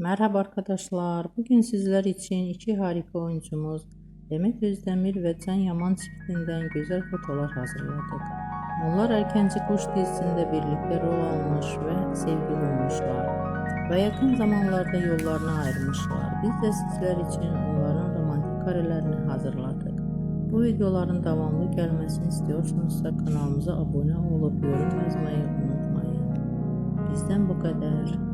Merhaba arkadaşlar. Bugün sizler için iki harika oyuncumuz Demet Özdemir ve Can Yaman çiftinden güzel fotolar hazırladık. Onlar Erkenci Kuş dizisinde birlikte rol almış ve sevgili olmuşlar ve yakın zamanlarda yollarını ayırmışlar. Biz de sizler için onların romantik karelerini hazırladık. Bu videoların devamlı gelmesini istiyorsanız kanalımıza abone olup yorum yazmayı unutmayın. Bizden bu kadar.